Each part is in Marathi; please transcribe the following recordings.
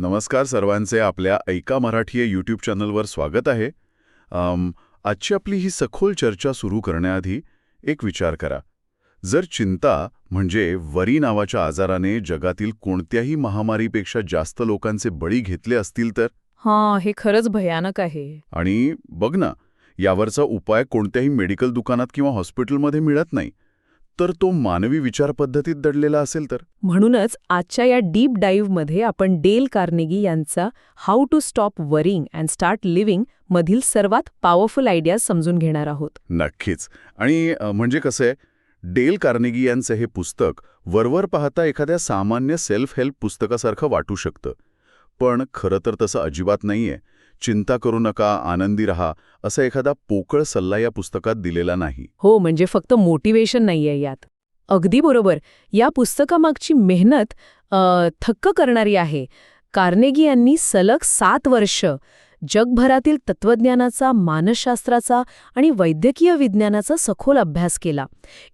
नमस्कार सर्वांचे आपल्या ऐका मराठी या यूट्यूब चॅनलवर स्वागत आहे. आजची आपली ही सखोल चर्चा सुरू करण्याआधी एक विचार करा. जर चिंता म्हणजे वरी नावाच्या आजाराने जगातील कोणत्याही महामारीपेक्षा जास्त लोकांचे बळी घेतले असतील तर? हे खरंच भयानक आहे. आणि बघ ना, यावरचा उपाय कोणत्याही मेडिकल दुकानात किंवा हॉस्पिटलमध्ये मिळत नाही, तर तो मानवी विचार पद्धतीत दडलेला असेल तर? म्हणूनच आजच्या या डीप डाईव्हमध्ये आपण डेल कार्नेगी यांचा how to stop worrying and start living मधील सर्वात पॉवरफुल आयडियाज समजून घेणार आहोत. नक्कीच. आणि म्हणजे कसं आहे, डेल कार्नेगी यांचं हे पुस्तक वरवर पाहता एखाद्या सामान्य सेल्फ हेल्प पुस्तकासारखं वाटू शकतं. पण खरं तर तसं अजिबात नाहीये. चिंता करू नका, आनंदी रहा, असा एखादा पोकळ सल्ला या पुस्तकात दिलेला नाही. हो, म्हणजे फक्त मोटिवेशन नाहीये यात. अगदी बरोबर. या पुस्तकामागची मेहनत थक्क करणारी आहे. कार्नेगी यांनी सलग 7 वर्ष जगभरातील तत्त्वज्ञानाचा, मानसशास्त्राचा आणि वैद्यकीय विज्ञानाचा सखोल अभ्यास केला.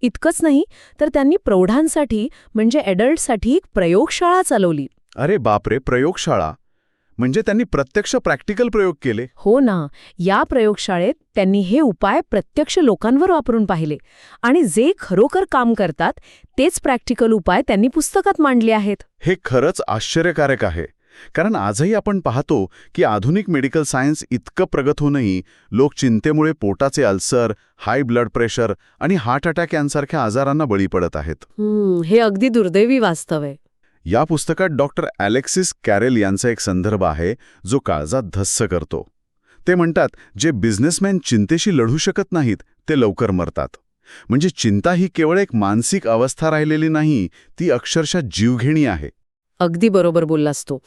इतकंच नाही तर त्यांनी प्रौढांसाठी म्हणजे ॲडल्टसाठी एक प्रयोगशाळा चालवली. अरे बापरे, प्रयोगशाळा? म्हणजे त्यांनी प्रत्यक्ष प्रॅक्टिकल प्रयोग केले? हो ना. या प्रयोगशाळेत त्यांनी हे उपाय प्रत्यक्ष लोकांवर वापरून पाहिले आणि जे खरोखर काम करतात तेच प्रॅक्टिकल उपाय त्यांनी पुस्तकात मांडले आहेत. हे खरंच आश्चर्यकारक आहे. कारण आजही आपण पाहतो की आधुनिक मेडिकल सायन्स इतकं प्रगत होऊनही लोक चिंतेमुळे पोटाचे अल्सर, हाय ब्लड प्रेशर आणि हार्ट अटॅक यांसारख्या आजारांना बळी पडत आहेत. हे अगदी दुर्दैवी वास्तव आहे. या पुस्तकात डॉक्टर अलेक्सिस कॅरेल यांचा एक संदर्भ आहे जो काळजात धस्स करतो. ते म्हणतात, जे बिझनेसमॅन चिंतेशी लढू शकत नाहीत ते लवकर मरतात. म्हणजे चिंता ही केवळ एक मानसिक अवस्था राहिलेली नाही, ती अक्षरशः जीवघेणी आहे. अगदी बरोबर बोललास तू.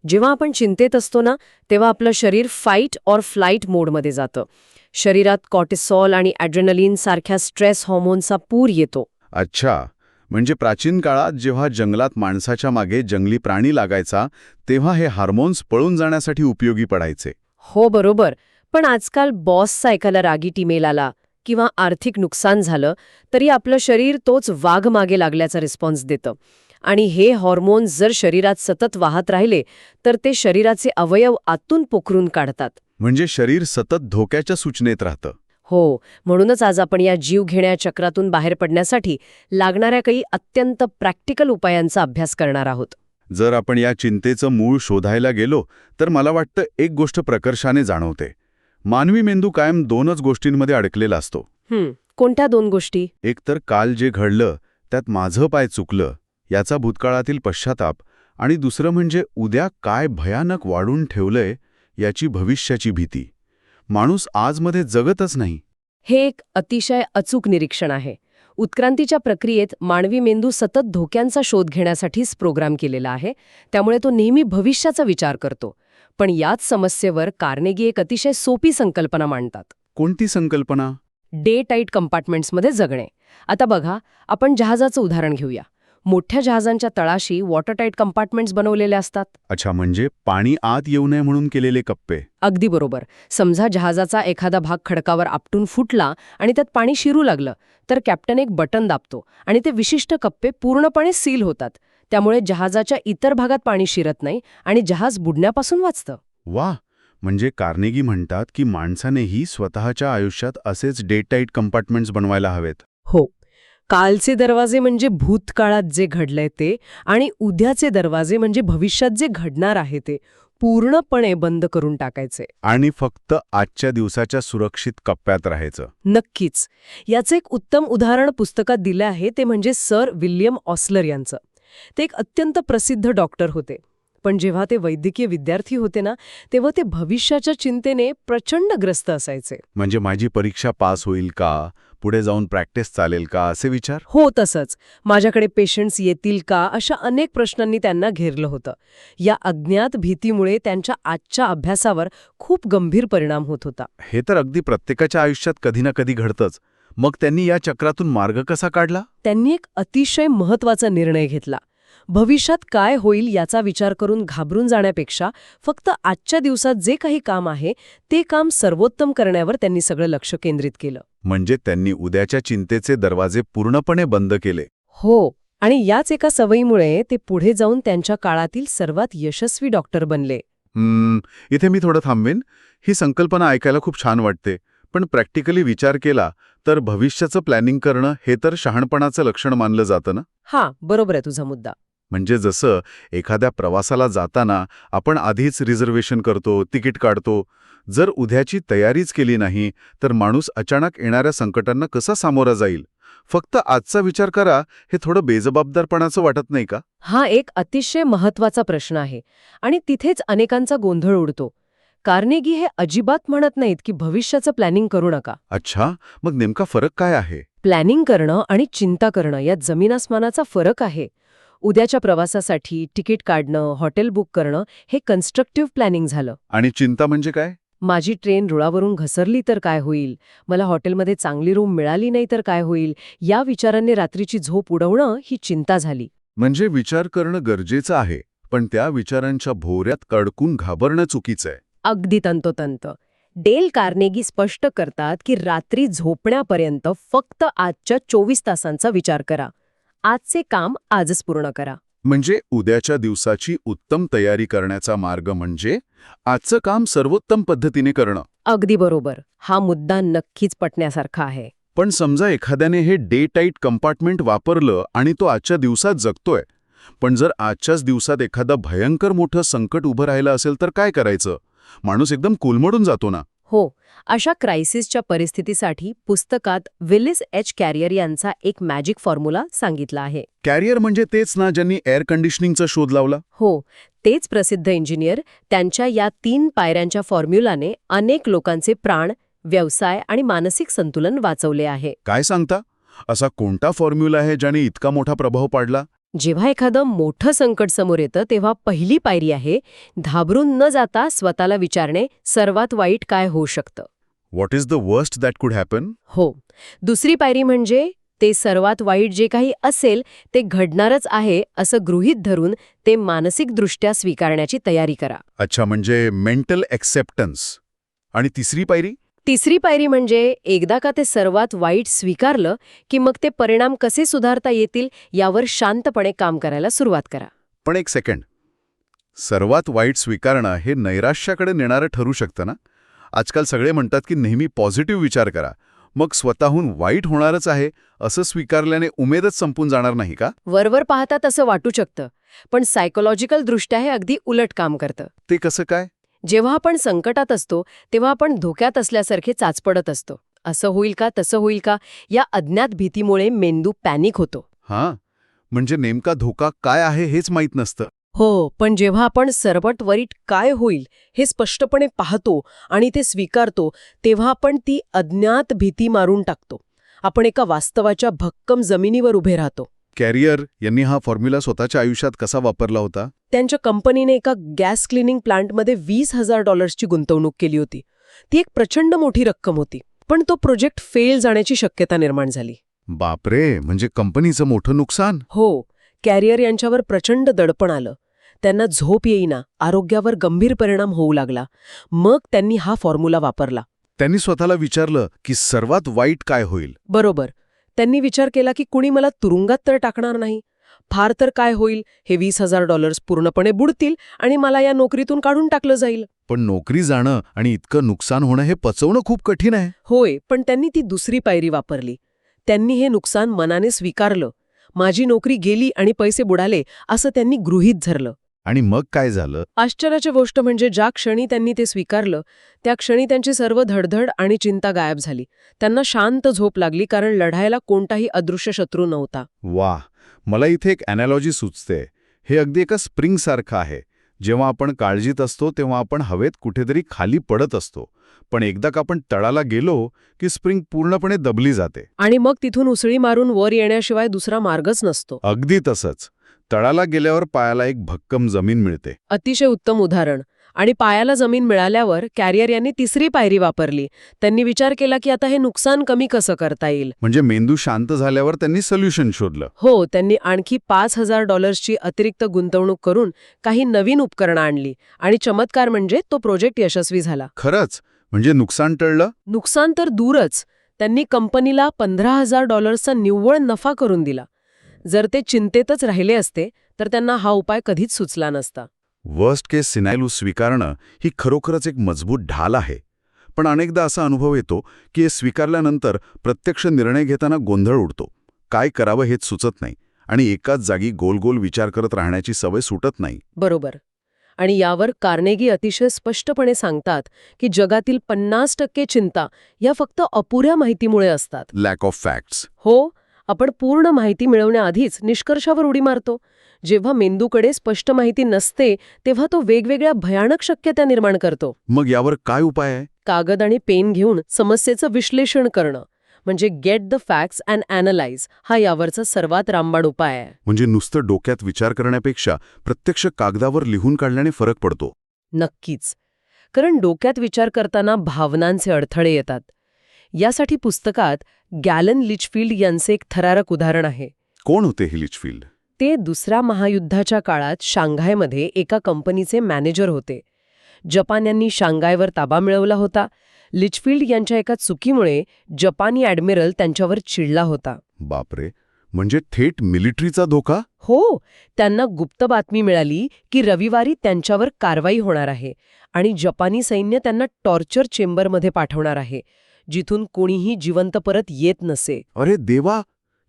जेव्हा आपण चिंतेत असतो ना, तेव्हा आपलं शरीर फाईट ऑर फ्लाईट मोडमध्ये जातं. शरीरात कॉर्टिसॉल आणि ॲड्रेनलिन सारख्या स्ट्रेस हॉर्मोनचा पूर येतो. अच्छा, म्हणजे प्राचीन काळात जेव्हा जंगलात माणसाच्या मागे जंगली प्राणी लागायचा, तेव्हा हे हार्मोन्स पळून जाण्यासाठी उपयोगी पडायचे. हो बरोबर. पण आजकाल बॉसचा एखादा रागीट ईमेल आला किंवा आर्थिक नुकसान झालं तरी आपलं शरीर तोच वाघ मागे लागल्याचा रिस्पॉन्स देतं. आणि हे हॉर्मोन्स जर शरीरात सतत वाहत राहिले तर ते शरीराचे अवयव आतून पोखरून काढतात. म्हणजे शरीर सतत धोक्याच्या सूचनेत राहतं. हो, म्हणूनच आज आपण या जीवघेण्या चक्रातून बाहेर पडण्यासाठी लागणाऱ्या काही अत्यंत प्रॅक्टिकल उपायांचा अभ्यास करणार आहोत. जर आपण या चिंतेचं मूळ शोधायला गेलो तर मला वाटतं एक गोष्ट प्रकर्षाने जाणवते. मानवी मेंदू कायम 2च गोष्टींमध्ये अडकलेला असतो. कोणत्या 2 गोष्टी? एक तर काल जे घडलं त्यात माझं पाय चुकलं याचा भूतकाळातील पश्चाताप, आणि दुसरं म्हणजे उद्या काय भयानक वाढून ठेवलंय याची भविष्याची भीती. माणूस आजमध्ये जगतच नाही. हे एक अतिशय अचूक निरीक्षण आहे. उत्क्रांतीच्या प्रक्रियेत मानवी मेंदू सतत धोक्यांचा शोध घेण्यासाठीच प्रोग्राम केलेला आहे, त्यामुळे तो नेहमी भविष्याचा विचार करतो. पण याच समस्येवर कार्नेगी एक अतिशय सोपी संकल्पना मांडतात. कोणती संकल्पना? डे टाईट कंपार्टमेंट्समध्ये जगणे. आता बघा, आपण जहाजाचं उदाहरण घेऊया. मोठ्या जहाजांच्या तळाशी वॉटरटाईट कंपार्टमेंट्स बनवलेले असतात. अच्छा, म्हणजे पाणी आत येऊ नये म्हणून केलेले कप्पे. अगदी बरोबर. समजा जहाजाचा एखादा भाग खडकावर आपटून फुटला आणि त्यात पाणी शिरू लागलं तर कॅप्टन एक बटन दाबतो आणि ते विशिष्ट कप्पे पूर्णपणे सील होतात. त्यामुळे जहाजाच्या इतर भागात पाणी शिरत नाही आणि जहाज बुडण्यापासून वाचतं. वाह! म्हणजे कार्नेगी म्हणतात की माणसानेही स्वतःच्या आयुष्यात असेच डे टाईट कंपार्टमेंट्स बनवायला हवेत. हो. कालचे दरवाजे म्हणजे भूतकाळात जे घडलंय ते, आणि उद्याचे दरवाजे म्हणजे भविष्यात जे घडणार आहे ते पूर्णपणे बंद करून टाकायचे. आणि फक्त आजच्या दिवसाच्या सुरक्षित कप्प्यात राहायचं. नक्कीच. याचं एक उत्तम उदाहरण पुस्तकात दिलं आहे, ते म्हणजे सर विल्यम ऑस्लर यांचं. ते एक अत्यंत प्रसिद्ध डॉक्टर होते. पण जेव्हा ते वैद्यकीय विद्यार्थी होते ना, तेव्हा ते भविष्याच्या चिंतेने प्रचंड ग्रस्त असायचे. म्हणजे माझी परीक्षा पास होईल का, पुढे जाऊन प्रॅक्टिस चालेल का, असे विचार? हो, तसंच. माझ्याकडे पेशंट्स येतील का, अशा अनेक प्रश्नांनी त्यांना घेरलं होतं. या अज्ञात भीतीमुळे त्यांच्या आजच्या अभ्यासावर खूप गंभीर परिणाम होत होता. हे तर अगदी प्रत्येकाच्या आयुष्यात कधी ना कधी घडतंच. मग त्यांनी या चक्रातून मार्ग कसा काढला? त्यांनी एक अतिशय महत्त्वाचा निर्णय घेतला. भविष्यात काय होईल याचा विचार करून घाबरून जाण्यापेक्षा फक्त आजच्या दिवसात जे काही काम आहे ते काम सर्वोत्तम करण्यावर त्यांनी सगळं लक्ष केंद्रित केलं. म्हणजे त्यांनी उद्याच्या चिंतेचे दरवाजे पूर्णपणे बंद केले. हो, आणि याच एका सवयीमुळे ते पुढे जाऊन त्यांच्या काळातील सर्वात यशस्वी डॉक्टर बनले. इथे मी थोडं थांबवेन. ही संकल्पना ऐकायला खूप छान वाटते, पण प्रॅक्टिकली विचार केला तर भविष्याचं प्लॅनिंग करणं हे तर शहाणपणाचं लक्षण मानलं जातं ना. हा, बरोबर आहे तुझा मुद्दा. म्हणजे जसं एखाद्या प्रवासाला जाताना आपण आधीच रिझर्वेशन करतो, तिकीट काढतो. जर उद्याची तयारीच केली नाही तर माणूस अचानक येणाऱ्या संकटांना कसा सामोरा जाईल? फक्त आजचा विचार करा हे थोडं बेजबाबदारपणाचं वाटत नाही का? हा एक अतिशय महत्वाचा प्रश्न आहे आणि तिथेच अनेकांचा गोंधळ उडतो. कार्नेगी हे अजिबात म्हणत नाहीत की भविष्याचं प्लॅनिंग करू नका. अच्छा, मग नेमका फरक काय आहे? प्लॅनिंग करणं आणि चिंता करणं यात जमीन-आसमानाचा फरक आहे. उद्याच्या प्रवासासाठी तिकीट काढणं, हॉटेल बुक करणं हे कन्स्ट्रक्टिव्ह प्लॅनिंग झालं. आणि चिंता म्हणजे काय? माझी ट्रेन रुळावरून घसरली तर काय होईल? मला हॉटेलमध्ये चांगली रूम मिळाली नाही तर काय होईल? या विचारांनी रात्रीची झोप उडवणं ही चिंता झाली. म्हणजे विचार करणं गरजेचं आहे, पण त्या विचारांच्या भोवऱ्यात अडकून घाबरणं चुकीचं आहे. अगदी तंतोतंत. डेल कार्नेगी स्पष्ट करतात की रात्री झोपण्यापर्यंत फक्त आजच्या 24 तासांचा विचार करा. आजचे काम आजच पूर्ण करा. म्हणजे उद्याच्या दिवसाची उत्तम तयारी करण्याचा मार्ग म्हणजे आजचं काम सर्वोत्तम पद्धतीने करणं. अगदी बरोबर. हा मुद्दा नक्कीच पटण्यासारखा आहे. पण समजा एखाद्याने हे डे टाईट कंपार्टमेंट वापरलं आणि तो आजच्या दिवसात जगतोय, पण जर आजच्याच दिवसात एखादं भयंकर मोठं संकट उभं राहिलं असेल तर काय करायचं? माणूस एकदम कोलमडून जातो ना. हो, अशा क्रायसिसच्या परिस्थितीसाठी पुस्तकात विलिस एच कॅरियर यांचा एक मॅजिक फॉर्म्युला सांगितला आहे. कॅरियर म्हणजे तेच ना ज्यांनी एअर कंडिशनिंगचा शोध लावला? हो, तेच प्रसिद्ध इंजिनियर. त्यांच्या या 3 पायऱ्यांच्या फॉर्म्युलाने अनेक लोकांचे प्राण, व्यवसाय आणि मानसिक संतुलन वाचवले आहे. काय सांगता? असा कोणता फॉर्म्युला आहे ज्याने इतका मोठा प्रभाव पाडला? जेव्हा एखादं मोठं संकट समोर येतं तेव्हा पहिली पायरी आहे घाबरून न जाता स्वतःला विचारणे, सर्वात वाईट काय होऊ शकतं. What is the worst that कुड हॅपन? हो. दुसरी पायरी म्हणजे ते सर्वात वाईट जे काही असेल ते घडणारच आहे असं गृहीत धरून ते मानसिकदृष्ट्या स्वीकारण्याची तयारी करा. अच्छा, म्हणजे मेंटल एक्सेप्टन्स. आणि तिसरी पायरी? तिसरी पायरी म्हणजे एकदा का ते सर्वात वाईट स्वीकारलं की मग ते परिणाम कसे सुधारता येतील यावर शांतपणे काम करायला सुरुवात करा. पण एक सेकंड, सर्वात वाईट स्वीकारणं हे नैराश्याकडे नेणारं ठरू शकतं ना? आजकाल सगळे म्हणतात की नेहमी पॉझिटिव्ह विचार करा. मग स्वतःहून वाईट होणारच आहे असं स्वीकारल्याने उमेदच संपून जाणार नाही का? वरवर पाहता तसं वाटू शकतं, पण सायकोलॉजिकल दृष्ट्या हे अगदी उलट काम करतं. ते कसं काय? जेव्हा आपण संकटात असतो तेव्हा आपण धोक्यात असल्यासारखे चाचपडत असतो. असं होईल का, तसं होईल का, या अज्ञात भीतीमुळे मेंदू पॅनिक होतो. हां, म्हणजे नेमका धोका काय आहे हेच माहीत नसतं. हो, पण जेव्हा आपण सर्वात वाईट काय होईल हे स्पष्टपणे पाहतो आणि ते स्वीकारतो तेव्हा आपण ती अज्ञात भीती मारून टाकतो. आपण एका वास्तवाच्या भक्कम जमिनीवर उभे राहतो. कॅरियर यांनी हा फॉर्म्युला स्वतःच्या आयुष्यात कसा वापरला होता? त्यांच्या कंपनीने एका गॅस क्लिनिंग प्लांटमध्ये $20,000ची गुंतवणूक केली होती. ती एक प्रचंड मोठी रक्कम होती, पण तो प्रोजेक्ट फेल जाण्याची शक्यता निर्माण झाली. बापरे, म्हणजे कंपनीचं मोठं नुकसान. हो, कॅरियर यांच्यावर प्रचंड दडपण आलं. त्यांना झोप येईना, आरोग्यावर गंभीर परिणाम होऊ लागला. मग त्यांनी हा फॉर्म्युला वापरला. त्यांनी स्वतःला विचारलं की सर्वात वाईट काय होईल? बरोबर. त्यांनी विचार केला की कुणी मला तुरुंगात तर टाकणार नाही. फार तर काय होईल, हे $20,000 पूर्णपणे बुडतील आणि मला या नोकरीतून काढून टाकलं जाईल. पण नोकरी जाणं आणि इतकं नुकसान होणं हे पचवणं खूप कठीण आहे. होय, पण त्यांनी ती दुसरी पायरी वापरली. त्यांनी हे नुकसान मनाने स्वीकारलं. माझी नोकरी गेली आणि पैसे बुडाले असं त्यांनी गृहीत धरलं. आणि मग काय झालं? आश्चर्याची गोष्ट म्हणजे ज्या क्षणी त्यांनी ते स्वीकारलं त्या क्षणी त्यांची सर्व धडधड आणि चिंता गायब झाली. त्यांना शांत झोप लागली, कारण लढायला कोणताही अदृश्य शत्रू नव्हता. वाह, मला इथे एक अॅनालॉजी सुचते. हे अगदी एका स्प्रिंगसारखं आहे. जेव्हा आपण काळजीत असतो तेव्हा आपण हवेत कुठेतरी खाली पडत असतो, पण एकदा का आपण तळाला गेलो की स्प्रिंग पूर्णपणे दबली जाते आणि मग तिथून उसळी मारून वर येण्याशिवाय दुसरा मार्गच नसतो. अगदी तसंच तळाला गेल्यावर पायाला एक भक्कम जमीन मिळते. अतिशय उत्तम उदाहरण. आणि पायाला जमीन मिळाल्यावर कॅरियर यांनी तिसरी पायरी वापरली. त्यांनी विचार केला की आता हे नुकसान कमी कसं करता येईल. म्हणजे मेंदू शांत झाल्यावर त्यांनी सोल्युशन शोधलं. हो, त्यांनी आणखी $5,000ची अतिरिक्त गुंतवणूक करून काही नवीन उपकरणं आणली आणि चमत्कार म्हणजे तो प्रोजेक्ट यशस्वी झाला. खरंच? म्हणजे नुकसान टळलं? नुकसान तर दूरच, त्यांनी कंपनीला $15,000चा निव्वळ नफा करून दिला. जर ते चिंतेतच राहिले असते तर त्यांना हा उपाय कधीच सुचला नसता. वर्स्ट केस सिनारिओ स्वीकारणं ही खरोखरच एक मजबूत ढाल आहे. पण अनेकदा असा अनुभव येतो की हे स्वीकारल्यानंतर प्रत्यक्ष निर्णय घेताना गोंधळ उडतो. काय करावं हेच सुचत नाही आणि एकाच जागी गोल गोल विचार करत राहण्याची सवय सुटत नाही. बरोबर. आणि यावर कार्नेगी अतिशय स्पष्टपणे सांगतात की जगातील 50% चिंता या फक्त अपुऱ्या माहितीमुळे असतात. Lack of facts. हो, आपण पूर्ण माहिती मिळवण्याआधीच निष्कर्षावर उडी मारतो. जेव्हा मेंदूकडे स्पष्ट माहिती नसते तेव्हा तो वेगवेगळ्या भयानक शक्यता निर्माण करतो. मग यावर काय उपाय आहे? कागद आणि पेन घेऊन समस्येचं विश्लेषण करणं म्हणजे get the facts and analyse हा यावरचा सर्वात रामबाण उपाय आहे. म्हणजे नुसतं डोक्यात विचार करण्यापेक्षा प्रत्यक्ष कागदावर लिहून काढल्याने फरक पडतो. नक्कीच. कारण डोक्यात विचार करताना भावनांचे अडथळे येतात. यासाठी पुस्तकात गॅलन लिचफील्ड यांचे एक थरारक उदाहरण आहे. कोण होते हे लिचफील्ड? ते दुसऱ्या महायुद्धाच्या काळात शांघायमध्ये एका कंपनीचे मॅनेजर होते. जपान्यांनी शांघायवर ताबा मिळवला होता. लिचफील्ड यांच्या एका चुकीमुळे जपानी ॲडमिरल त्यांच्यावर चिडला होता. बापरे, म्हणजे थेट मिलिटरीचा धोका? हो, त्यांना गुप्त बातमी मिळाली की रविवारी त्यांच्यावर कारवाई होणार आहे आणि जपानी सैन्य त्यांना टॉर्चर चेंबरमध्ये पाठवणार आहे, जिथून कोणीही जिवंत परत येत नसे. अरे देवा,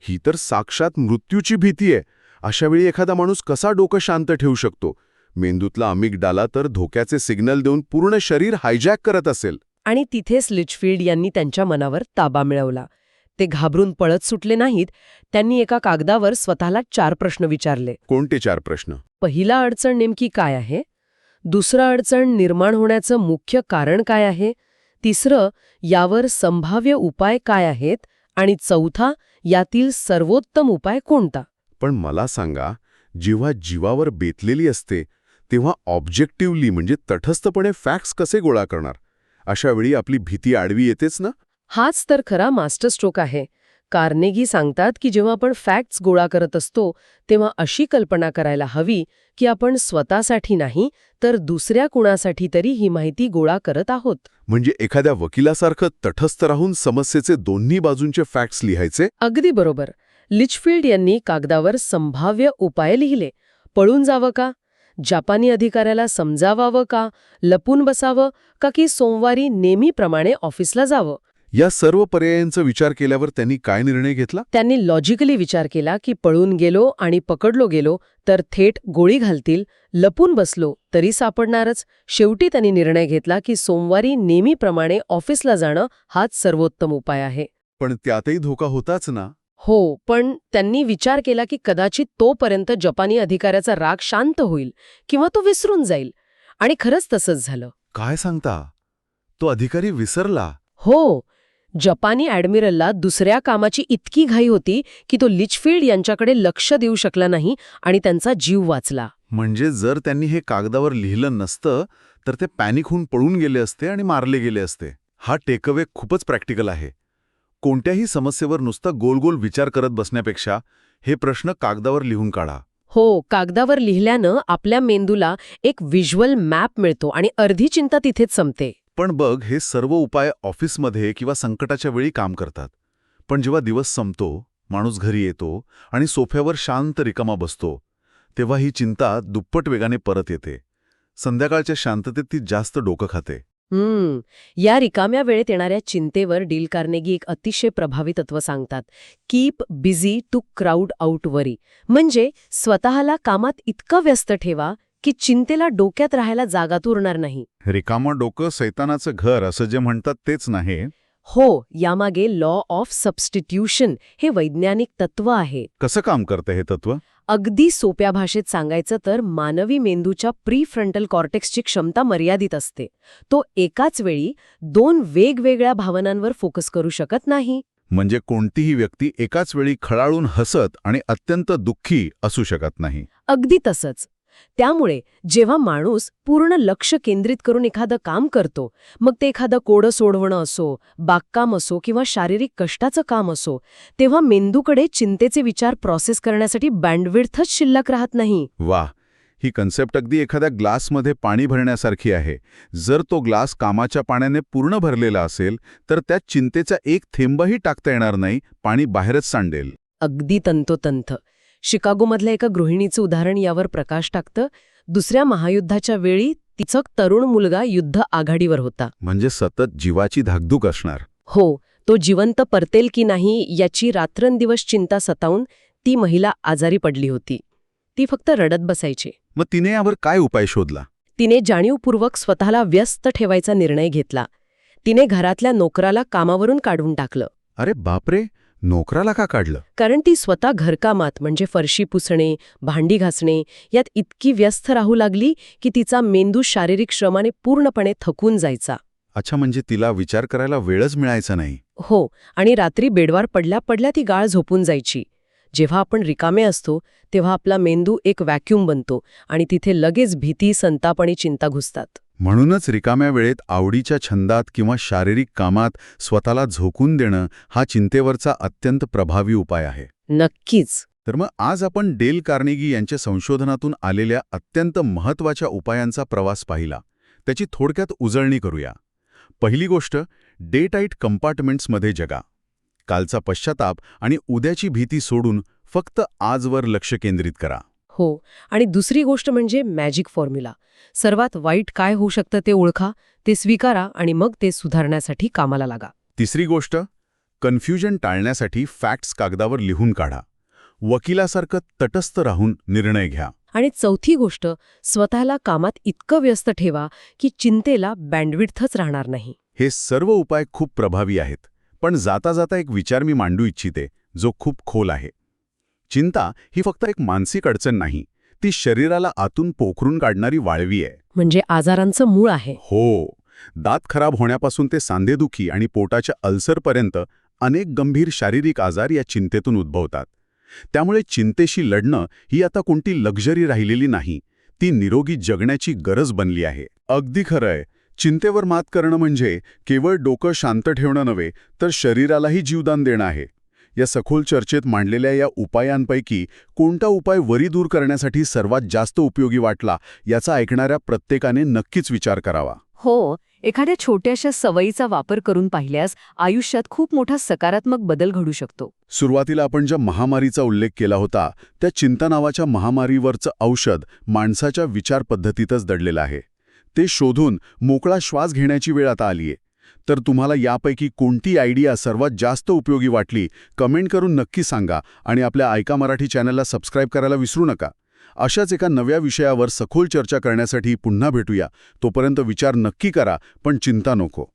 ही तर साक्षात मृत्यूची भीती आहे. अशावेळी एखादा माणूस कसा डोकं शांत ठेवू शकतो? मेंदूतला अमिगडाला तर धोक्याचे सिग्नल देऊन पूर्ण शरीर हायजॅक करत असेल. आणि तिथेच लिचफील्ड यांनी त्यांच्या मनावर ताबा मिळवला. ते घाबरून पळत सुटले नाहीत. त्यांनी एका कागदावर स्वतःला 4 प्रश्न विचारले. कोणते 4 प्रश्न? पहिला अडचण नेमकी काय आहे? दुसरं अडचण निर्माण होण्याचं मुख्य कारण काय आहे? तिसरं, यावर संभाव्य उपाय काय आहेत? आणि चौथा, यातील सर्वोत्तम उपाय कोणता? पण मला सांगा, जेव्हा जीवावर बेतलेली असते तेव्हा ऑब्जेक्टिव्हली म्हणजे तटस्थपणे फॅक्ट्स कसे गोळा करणार? अशावेळी आपली भीती आडवी येतेच ना? हाच तर खरा मास्टर स्ट्रोक आहे. कार्नेगी सांगतात की जेव्हा आपण फॅक्ट्स गोळा करत असतो तेव्हा अशी कल्पना करायला हवी की आपण स्वतःसाठी नाही तर दुसऱ्या कुणासाठी तरी ही माहिती गोळा करत आहोत. म्हणजे एखाद्या वकिलासारखं तटस्थ राहून समस्येचे दोन्ही बाजूंचे फॅक्ट्स लिहायचे? अगदी बरोबर. लिचफील्ड यांनी कागदावर संभाव्य उपाय लिहिले. पळून जावं का? जापानी अधिकाऱ्याला समजावावं का? लपून बसावं का की सोमवारी नेहमीप्रमाणे ऑफिसला जावं? या सर्व पर्यायांचा विचार केल्यावर त्यांनी काय निर्णय घेतला? त्यांनी लॉजिकली विचार केला की पळून गेलो आणि पकडलो गेलो तर थेट गोळी घालतील, लपून बसलो तरी सापडणारच. शेवटी त्यांनी निर्णय घेतला की सोमवारी नेहमीप्रमाणे ऑफिसला जाणं हाच सर्वोत्तम उपाय आहे. पण त्यातही धोका होताच ना? हो, पण त्यांनी विचार केला की कदाचित तोपर्यंत जपानी अधिकाऱ्याचा राग शांत होईल किंवा तो विसरून जाईल. आणि खरंच तसंच झालं. काय सांगता? तो अधिकारी विसरला? हो, जपानी ॲडमिरलला दुसऱ्या कामाची इतकी घाई होती की तो लिचफील्ड यांच्याकडे लक्ष देऊ शकला नाही आणि त्यांचा जीव वाचला. म्हणजे जर त्यांनी हे कागदावर लिहिलं नसतं तर ते पॅनिक होऊन पळून गेले असते आणि मारले गेले असते. हा टेकअवे खूपच प्रॅक्टिकल आहे. कोणत्याही समस्येवर नुसता गोल गोल विचार करत बसण्यापेक्षा हे प्रश्न कागदावर लिहून काढा. हो, कागदावर लिहिल्यानं आपल्या मेंदूला एक व्हिज्युअल मॅप मिळतो आणि अर्धी चिंता तिथेच संपते. पण बघ, हे सर्व उपाय ऑफिसमध्ये किंवा संकटाच्या वेळी काम करतात. पण जेव्हा दिवस संपतो, माणूस घरी येतो आणि सोफ्यावर शांत रिकामा बसतो, तेव्हा ही चिंता दुप्पट वेगाने परत येते. संध्याकाळच्या शांततेत ती जास्त डोकं खाते. या रिकाम्या वेळेत येणाऱ्या चिंतेवर डील कार्नेगी एक अतिशय प्रभावी तत्व सांगतात. Keep busy to crowd out worry. म्हणजे स्वतःला कामात इतकं व्यस्त ठेवा की चिंतेला डोक्यात राहायला जागा उरणार नाही. रिकामं डोकं सैतानाचं घर असं जे म्हणतात तेच नाही. हो, यामागे लॉ ऑफ सबस्टिट्यूशन हे वैज्ञानिक तत्व आहे. कसं काम करतं हे तत्व? अगदी सोप्या भाषेत सांगायचं तर मानवी मेंदूच्या प्रीफ्रंटल कॉर्टेक्सची क्षमता मर्यादित असते. तो एकाच वेळी 2 वेगवेगळ्या भावनांवर फोकस करू शकत नाही. म्हणजे कोणतीही व्यक्ती एकाच वेळी खळाळून हसत आणि अत्यंत दुःखी असू शकत नाही. अगदी तसंच. त्यामुळे जेव्हा माणूस पूर्ण लक्ष केंद्रित करून एखादं काम करतो, मग ते एखादं कोडं सोडवणं असो, बागकाम असो किंवा शारीरिक कष्टाचं काम असो, तेव्हा मेंदूकडे चिंतेचे विचार प्रोसेस करण्यासाठी बँडविड्थच शिल्लक राहत नाही. वाह, ही कन्सेप्ट अगदी एखाद्या ग्लासमध्ये पाणी भरण्यासारखी आहे. जर तो ग्लास कामाच्या पाण्याने पूर्ण भरलेला असेल तर त्यात चिंतेचा एक थेंबही टाकता येणार नाही, पाणी बाहेरच सांडेल. अगदी तंतोतंत. शिकागोमधल्या एका गृहिणीचं उदाहरण यावर प्रकाश टाकतं. दुसऱ्या महायुद्धाच्या वेळी तिचा तरुण मुलगा युद्ध आघाडीवर होता. म्हणजे सतत जीवाची धाकधूक असणार. हो, तो जिवंत परतेल की नाही याची रात्रंदिवस चिंता सतावून ती महिला आजारी पडली होती. ती फक्त रडत बसायची. मग तिने यावर काय उपाय शोधला? तिने जाणीवपूर्वक स्वतःला व्यस्त ठेवायचा निर्णय घेतला. तिने घरातल्या नोकराला कामावरून काढून टाकलं. अरे बापरे, नोकराला का काढलं? कारण ती स्वतः घरकामात म्हणजे फरशी पुसणे, भांडी घासणे यात इतकी व्यस्त राहू लागली की तिचा मेंदू शारीरिक श्रमाने पूर्णपणे थकून जायचा. अच्छा, म्हणजे तिला विचार करायला वेळच मिळायचा नाही. हो, आणि रात्री बेडवर पडल्या पडल्या ती गाढ झोपून जायची. जेव्हा आपण रिकामे असतो तेव्हा आपला मेंदू एक व्हॅक्यूम बनतो आणि तिथे लगेच भीती, संताप आणि चिंता घुसतात. म्हणूनच रिकाम्या वेळेत आवडीच्या छंदात किंवा शारीरिक कामात स्वतःला झोकून देणं हा चिंतेवरचा अत्यंत प्रभावी उपाय आहे. नक्कीच. तर मग आज आपण डेल कार्नेगी यांच्या संशोधनातून आलेल्या अत्यंत महत्त्वाच्या उपायांचा प्रवास पाहिला. त्याची थोडक्यात उजळणी करूया. पहिली गोष्ट, डे टाईट कंपार्टमेंट्समध्ये जगा. कालचा पश्चाताप आणि उद्याची भीती सोडून फक्त आजवर लक्ष केंद्रित करा. हो, आणि दुसरी गोष्ट म्हणजे मॅजिक फॉर्म्युला. सर्वात वाईट काय होऊ शकतं ते ओळखा, ते स्वीकारा आणि मग ते सुधारण्यासाठी कामाला लागा. तिसरी गोष्ट, कन्फ्युजन टाळण्यासाठी फॅक्ट्स कागदावर लिहून काढा. वकिलासारखं तटस्थ राहून निर्णय घ्या. आणि चौथी गोष्ट, स्वतःला कामात इतकं व्यस्त ठेवा की चिंतेला बँडविड्थच राहणार नाही. हे सर्व उपाय खूप प्रभावी आहेत. पण जाता जाता एक विचार मी मांडू इच्छिते, जो खूप खोल आहे. चिंता ही फक्त एक मानसिक अडचण नाही, ती शरीराला आतून पोखरून काढणारी वाळवी आहे. म्हणजे आजारांचं मूळ आहे. हो, दात खराब होण्यापासून ते सांधेदुखी आणि पोटाच्या अल्सरपर्यंत अनेक गंभीर शारीरिक आजार या चिंतेतून उद्भवतात. त्यामुळे चिंतेशी लढणं ही आता कोणती लक्झरी राहिलेली नाही, ती निरोगी जगण्याची गरज बनली आहे. अगदी खरंय, चिंतेवर मात करणं म्हणजे केवळ डोकं शांत ठेवणं नव्हे, तर शरीरालाही जीवदान देणं आहे. या सखोल चर्चेत मांडलेल्या या उपायांपैकी कोणता उपाय वरी दूर करण्यासाठी सर्वात जास्त उपयोगी वाटला याचा ऐकणाऱ्या प्रत्येकाने नक्कीच विचार करावा. हो, एखाद्या छोट्याशा सवयीचा वापर करून पाहिल्यास आयुष्यात खूप मोठा सकारात्मक बदल घडू शकतो. सुरुवातीला आपण ज्या महामारीचा उल्लेख केला होता, त्या चिंता नावाच्या महामारीवरचं औषध माणसाच्या विचार पद्धतीतच दडलेलं आहे. ते शोधून मोकळा श्वास घेण्याची वेळ आता आलीये. तर तुम्हाला यापैकी कोणती आयडिया सर्वात जास्त उपयोगी वाटली, कमेंट करून नक्की सांगा आणि आपल्या ऐका मराठी चॅनलला सबस्क्राईब करायला विसरू नका. अशाच एका नव्या विषयावर सखोल चर्चा करण्यासाठी पुन्हा भेटूया. तोपर्यंत विचार नक्की करा, पण चिंता नको.